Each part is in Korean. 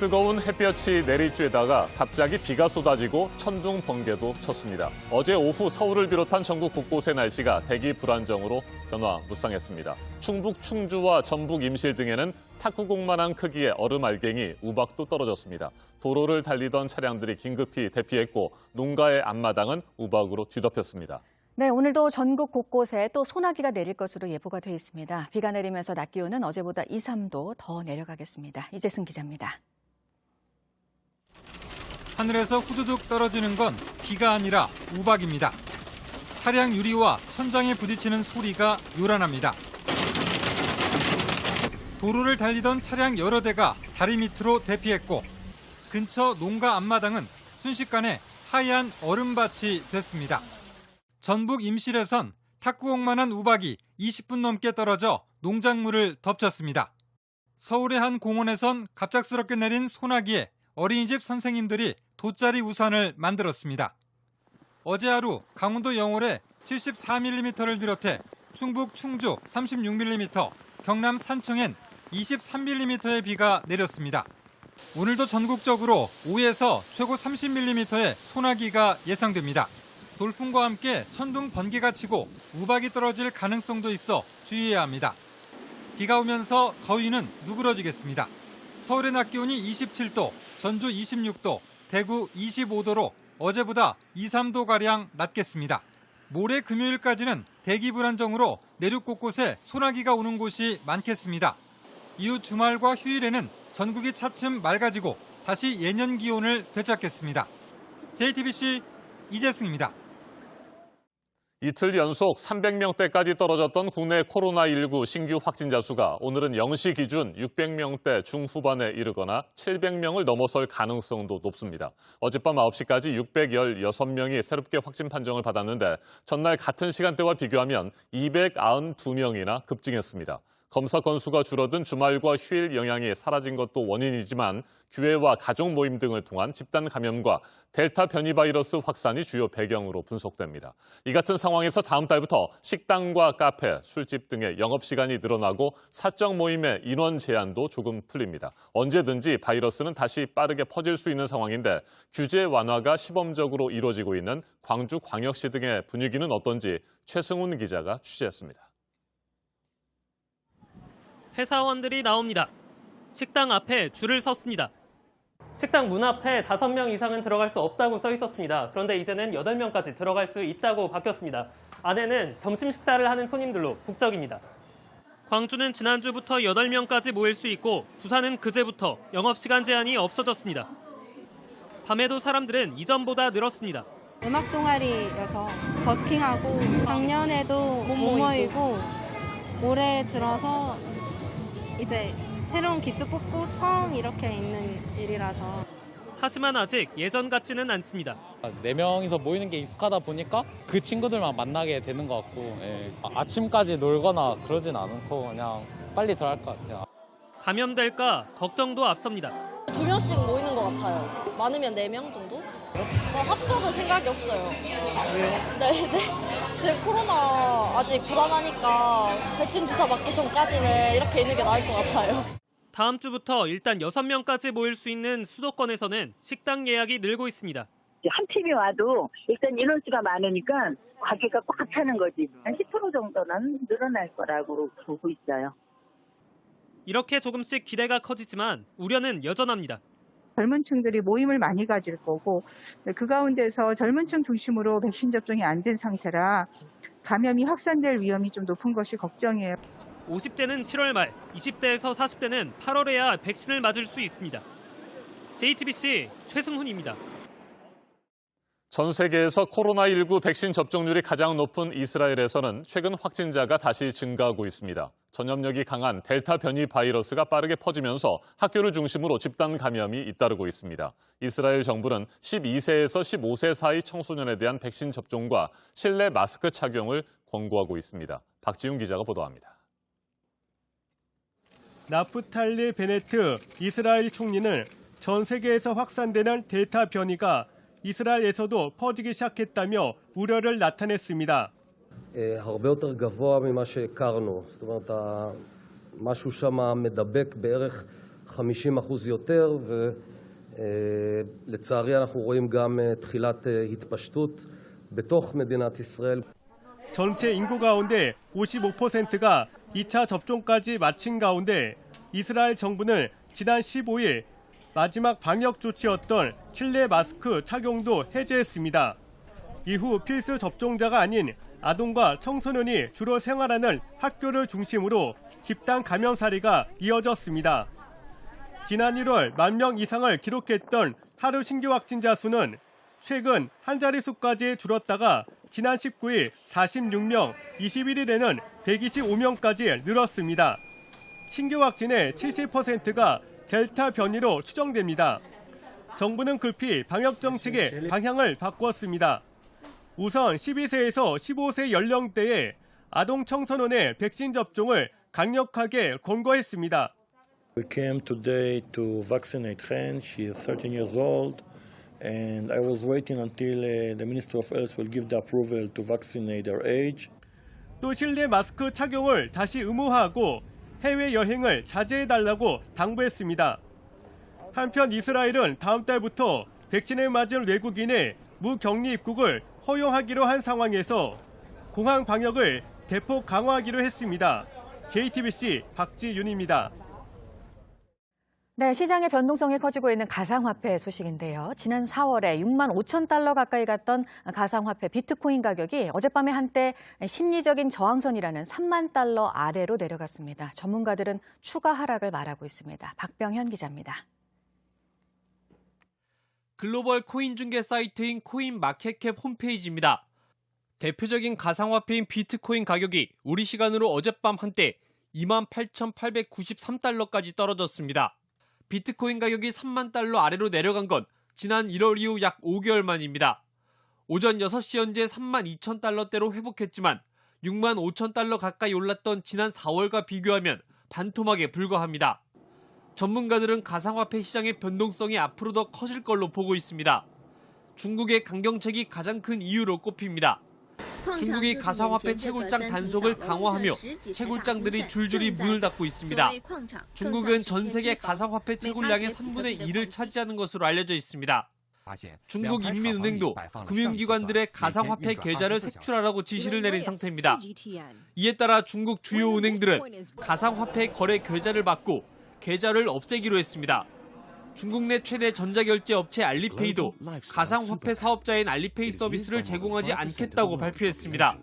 뜨거운 햇볕이 내리쬐다가 갑자기 비가 쏟아지고 천둥 번개도 쳤습니다. 어제 오후 서울을 비롯한 전국 곳곳의 날씨가 대기 불안정으로 변화무쌍했습니다. 충북 충주와 전북 임실 등에는 탁구공만한 크기의 얼음 알갱이, 우박도 떨어졌습니다. 도로를 달리던 차량들이 긴급히 대피했고 농가의 앞마당은 우박으로 뒤덮였습니다. 네, 오늘도 전국 곳곳에 또 소나기가 내릴 것으로 예보가 돼 있습니다. 비가 내리면서 낮 기온은 어제보다 2, 3도 더 내려가겠습니다. 이재승 기자입니다. 하늘에서 후두둑 떨어지는 건 비가 아니라 우박입니다. 차량 유리와 천장에 부딪히는 소리가 요란합니다. 도로를 달리던 차량 여러 대가 다리 밑으로 대피했고 근처 농가 앞마당은 순식간에 하얀 얼음밭이 됐습니다. 전북 임실에선 탁구공만한 우박이 20분 넘게 떨어져 농작물을 덮쳤습니다. 서울의 한 공원에선 갑작스럽게 내린 소나기에 어린이집 선생님들이 돗자리 우산을 만들었습니다. 어제 하루 강원도 영월에 74mm를 비롯해 충북 충주 36mm, 경남 산청엔 23mm의 비가 내렸습니다. 오늘도 전국적으로 5에서 최고 30mm의 소나기가 예상됩니다. 돌풍과 함께 천둥 번개가 치고 우박이 떨어질 가능성도 있어 주의해야 합니다. 비가 오면서 더위는 누그러지겠습니다. 서울의 낮 기온이 27도, 전주 26도, 대구 25도로 어제보다 2, 3도가량 낮겠습니다. 모레 금요일까지는 대기 불안정으로 내륙 곳곳에 소나기가 오는 곳이 많겠습니다. 이후 주말과 휴일에는 전국이 차츰 맑아지고 다시 예년 기온을 되찾겠습니다. JTBC 이재승입니다. 이틀 연속 300명대까지 떨어졌던 국내 코로나19 신규 확진자 수가 오늘은 0시 기준 600명대 중후반에 이르거나 700명을 넘어설 가능성도 높습니다. 어젯밤 9시까지 616명이 새롭게 확진 판정을 받았는데 전날 같은 시간대와 비교하면 292명이나 급증했습니다. 검사 건수가 줄어든 주말과 휴일 영향이 사라진 것도 원인이지만 교회와 가족 모임 등을 통한 집단 감염과 델타 변이 바이러스 확산이 주요 배경으로 분석됩니다. 이 같은 상황에서 다음 달부터 식당과 카페, 술집 등의 영업시간이 늘어나고 사적 모임의 인원 제한도 조금 풀립니다. 언제든지 바이러스는 다시 빠르게 퍼질 수 있는 상황인데 규제 완화가 시범적으로 이루어지고 있는 광주광역시 등의 분위기는 어떤지 최승훈 기자가 취재했습니다. 회사원들이 나옵니다. 식당 앞에 줄을 섰습니다. 식당 문 앞에 5명 이상은 들어갈 수 없다고 써 있었습니다. 그런데 이제는 8명까지 들어갈 수 있다고 바뀌었습니다. 안에는 점심 식사를 하는 손님들로 북적입니다. 광주는 지난주부터 8명까지 모일 수 있고 부산은 그제부터 영업시간 제한이 없어졌습니다. 밤에도 사람들은 이전보다 늘었습니다. 음악 동아리여서 버스킹하고 작년에도 못 모이고 올해 들어서 이제 새로운 기수 뽑고 처음 이렇게 있는 일이라서. 하지만 아직 예전 같지는 않습니다. 4명이서 모이는 게 익숙하다 보니까 그 친구들만 만나게 되는 것 같고 아침까지 놀거나 그러진 않고 그냥 빨리 들어갈 것 같아요. 감염될까 걱정도 앞섭니다. 2명씩 모이는 것 같아요. 많으면 4명 정도? 합석은 생각이 없어요. 왜요? 네. 지금 코로나 아직 불안하니까 백신 주사 맞기 전까지는 이렇게 있는 게 나을 것 같아요. 다음 주부터 일단 6명까지 모일 수 있는 수도권에서는 식당 예약이 늘고 있습니다. 한 팀이 와도 일단 인원수가 많으니까 가게가 꽉 차는 거지. 한 10% 정도는 늘어날 거라고 보고 있어요. 이렇게 조금씩 기대가 커지지만 우려는 여전합니다. 젊은 층들이 모임을 많이 가질 거고 그 가운데서 젊은 층 중심으로 백신 접종이 안 된 상태라 감염이 확산될 위험이 좀 높은 것이 걱정이에요. 50대는 7월 말, 20대에서 40대는 8월에야 백신을 맞을 수 있습니다. JTBC 최승훈입니다. 전 세계에서 코로나19 백신 접종률이 가장 높은 이스라엘에서는 최근 확진자가 다시 증가하고 있습니다. 전염력이 강한 델타 변이 바이러스가 빠르게 퍼지면서 학교를 중심으로 집단 감염이 잇따르고 있습니다. 이스라엘 정부는 12세에서 15세 사이 청소년에 대한 백신 접종과 실내 마스크 착용을 권고하고 있습니다. 박지훈 기자가 보도합니다. 나프탈리 베네트 이스라엘 총리는 전 세계에서 확산되는 델타 변이가 이스라엘에서도 퍼지기 시작했다며 우려를 나타냈습니다. הרבה יותר גבוה ממה שהכרנו. זאת אומרת, משהו שם מדבק בערך 50% 50% יותר, ולצערי אנחנו רואים גם תחילת התפשטות בתוך מדינת ישראל. 전체 인구 가운데 55%가 2차 접종까지 마친 가운데 이스라엘 정부는 지난 15일 마지막 방역 조치였던 실내 마스크 착용도 해제했습니다. 이후 필수 접종자가 아닌 아동과 청소년이 주로 생활하는 학교를 중심으로 집단 감염 사례가 이어졌습니다. 지난 1월 10,000명 이상을 기록했던 하루 신규 확진자 수는 최근 한 자릿수까지 줄었다가 지난 19일 46명, 21일에는 125명까지 늘었습니다. 신규 확진의 70%가 델타 변이로 추정됩니다. 정부는 급히 방역 정책의 방향을 바꾸었습니다. 우선 12세에서 15세 연령대의 아동 청소년의 백신 접종을 강력하게 권고했습니다. We came today to vaccinate Chen. She is 13 years old, and I was waiting until the Minister of Health will give the approval to vaccinate her age. 또 실내 마스크 착용을 다시 의무화하고 해외 여행을 자제해달라고 당부했습니다. 한편 이스라엘은 다음 달부터 백신을 맞은 외국인의 무격리 입국을 허용하기로 한 상황에서 공항 방역을 대폭 강화하기로 했습니다. JTBC 박지윤입니다. 네, 시장의 변동성이 커지고 있는 가상화폐 소식인데요. 지난 4월에 6만 5천 달러 가까이 갔던 가상화폐 비트코인 가격이 어젯밤에 한때 심리적인 저항선이라는 3만 달러 아래로 내려갔습니다. 전문가들은 추가 하락을 말하고 있습니다. 박병현 기자입니다. 글로벌 코인 중개 사이트인 코인마켓캡 홈페이지입니다. 대표적인 가상화폐인 비트코인 가격이 우리 시간으로 어젯밤 한때 28,893달러까지 떨어졌습니다. 비트코인 가격이 3만 달러 아래로 내려간 건 지난 1월 이후 약 5개월 만입니다. 오전 6시 현재 3만 2천 달러대로 회복했지만 6만 5천 달러 가까이 올랐던 지난 4월과 비교하면 반토막에 불과합니다. 전문가들은 가상화폐 시장의 변동성이 앞으로 더 커질 걸로 보고 있습니다. 중국의 강경책이 가장 큰 이유로 꼽힙니다. 중국이 가상화폐 채굴장 단속을 강화하며 채굴장들이 줄줄이 문을 닫고 있습니다. 중국은 전 세계 가상화폐 채굴량의 3분의 1을 차지하는 것으로 알려져 있습니다. 중국 인민은행도 금융기관들의 가상화폐 계좌를 색출하라고 지시를 내린 상태입니다. 이에 따라 중국 주요 은행들은 가상화폐 거래 계좌를 막고 계좌를 없애기로 했습니다. 중국 내 최대 전자결제 업체 알리페이도 가상화폐 사업자인 알리페이 서비스를 제공하지 않겠다고 발표했습니다.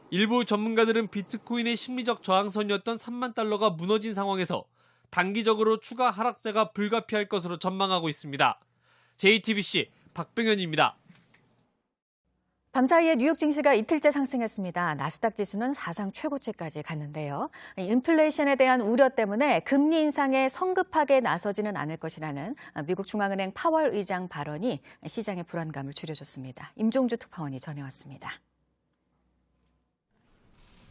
일부 전문가들은 비트코인의 심리적 저항선이었던 3만 달러가 무너진 상황에서 단기적으로 추가 하락세가 불가피할 것으로 전망하고 있습니다. JTBC 박병현입니다. 밤사이에 뉴욕 증시가 이틀째 상승했습니다. 나스닥 지수는 사상 최고치까지 갔는데요. 인플레이션에 대한 우려 때문에 금리 인상에 성급하게 나서지는 않을 것이라는 미국 중앙은행 파월 의장 발언이 시장의 불안감을 줄여줬습니다. 임종주 특파원이 전해왔습니다.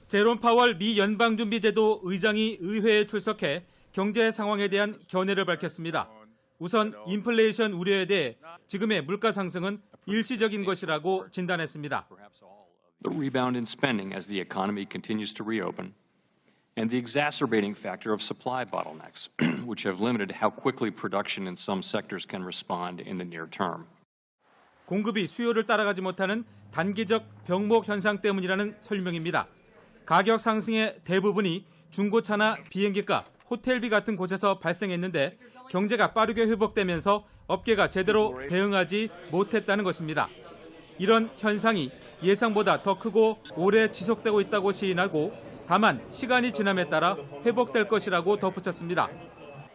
제롬 파월 미 연방준비제도 의장이 의회에 출석해 경제 상황에 대한 견해를 밝혔습니다. 우선 인플레이션 우려에 대해 지금의 물가 상승은 일시적인 것이라고 진단했습니다. The rebound in spending as the economy continues to reopen, and the exacerbating factor of supply bottlenecks, which have limited how quickly production in some sectors can respond in the near term. 공급이 수요를 따라가지 못하는 단기적 병목 현상 때문이라는 설명입니다. 가격 상승의 대부분이 중고차나 비행기값, 호텔비 같은 곳에서 발생했는데 경제가 빠르게 회복되면서 업계가 제대로 대응하지 못했다는 것입니다. 이런 현상이 예상보다 더 크고 오래 지속되고 있다고 시인하고 다만 시간이 지남에 따라 회복될 것이라고 덧붙였습니다.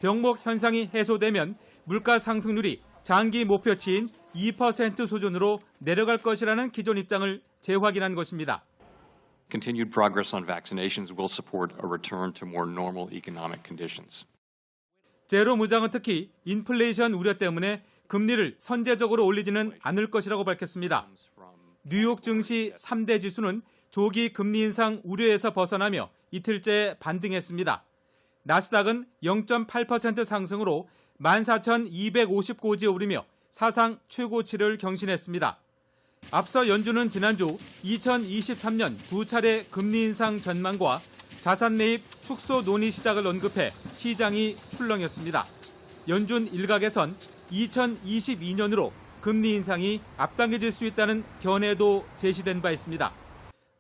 병목 현상이 해소되면 물가 상승률이 장기 목표치인 2% 수준으로 내려갈 것이라는 기존 입장을 재확인한 것입니다. Continued progress on vaccinations will support a return to more normal economic conditions. 제롬 의장은 특히 인플레이션 우려 때문에 금리를 선제적으로 올리지는 않을 것이라고 밝혔습니다. 뉴욕 증시 3대 지수는 조기 금리 인상 우려에서 벗어나며 이틀째 반등했습니다. 나스닥은 0.8% 상승으로 14,259지에 오르며 사상 최고치를 경신했습니다. 앞서 연준은 지난주 2023년 두 차례 금리 인상 전망과 자산 매입 축소 논의 시작을 언급해 시장이 출렁였습니다. 연준 일각에선 2022년으로 금리 인상이 앞당겨질 수 있다는 견해도 제시된 바 있습니다.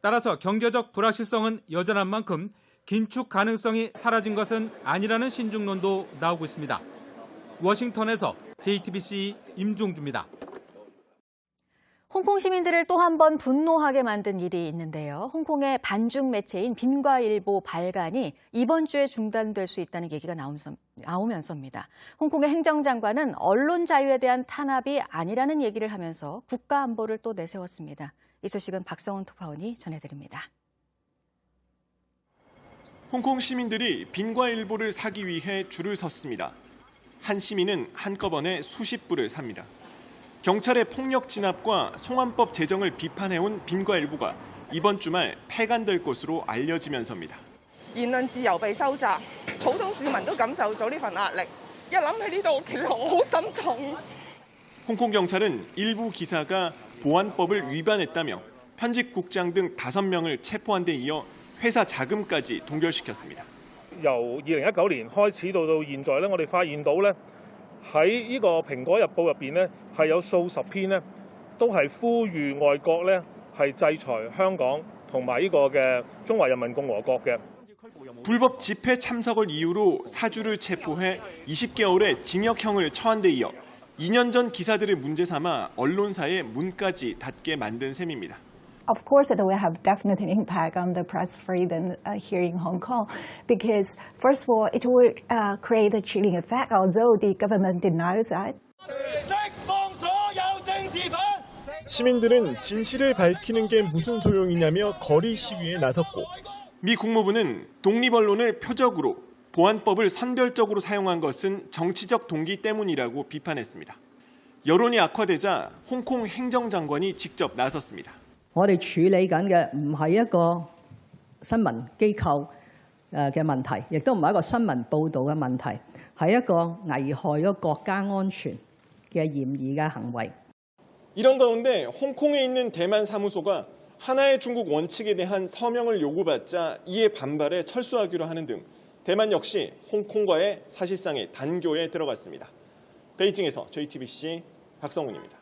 따라서 경제적 불확실성은 여전한 만큼 긴축 가능성이 사라진 것은 아니라는 신중론도 나오고 있습니다. 워싱턴에서 JTBC 임종주입니다. 홍콩 시민들을 또 한 번 분노하게 만든 일이 있는데요. 홍콩의 반중 매체인 빈과일보 발간이 이번 주에 중단될 수 있다는 얘기가 나오면서입니다. 홍콩의 행정장관은 언론 자유에 대한 탄압이 아니라는 얘기를 하면서 국가 안보를 또 내세웠습니다. 이 소식은 박성훈 특파원이 전해드립니다. 홍콩 시민들이 빈과일보를 사기 위해 줄을 섰습니다. 한 시민은 한꺼번에 수십 부를 삽니다. 경찰의 폭력 진압과 송환법 제정을 비판해온 빈과일보가 이번 주말 폐간될 것으로 알려지면서입니다. 言論自由被收窄，普通市民都感受到呢份壓力。一諗起呢度，其實我好心痛。 홍콩 경찰은 일부 기사가 보안법을 위반했다며 편집국장 등 5명을 체포한 데 이어 회사 자금까지 동결시켰습니다. 由2019年開始到現在咧，我哋發現到咧喺呢個蘋果日報入邊咧係有數十篇咧都係呼籲外國咧係制裁香港同埋呢個嘅中華人民共和國嘅。 불법 집회 참석을 이유로 사주를 체포해 20개월의 징역형을 처한 데 이어 2년 전 기사들을 문제 삼아 언론사의 문까지 닫게 만든 셈입니다. Of course, it will have definite impact on the press freedom here in Hong Kong, because first of all, it will create a chilling effect, although the government denies that. 시민들은 진실을 밝히는 게 무슨 소용이냐며 거리 시위에 나섰고, 미 국무부는 독립언론을 표적으로 보안법을 선별적으로 사용한 것은 정치적 동기 때문이라고 비판했습니다. 여론이 악화되자 홍콩 행정장관이 직접 나섰습니다. 我哋處理緊嘅唔係一個新聞機構嘅問題，亦都唔係一個新聞報導嘅問題，係一個危害咗國家安全嘅嫌疑嘅行為。 이런 가운데 홍콩에 있는 대만 사무소가 하나의 중국 원칙에 대한 서명을 요구받자 이에 반발해 철수하기로 하는 등 대만 역시 홍콩과의 사실상의 단교에 들어갔습니다. 베이징에서 JTBC 박성훈입니다.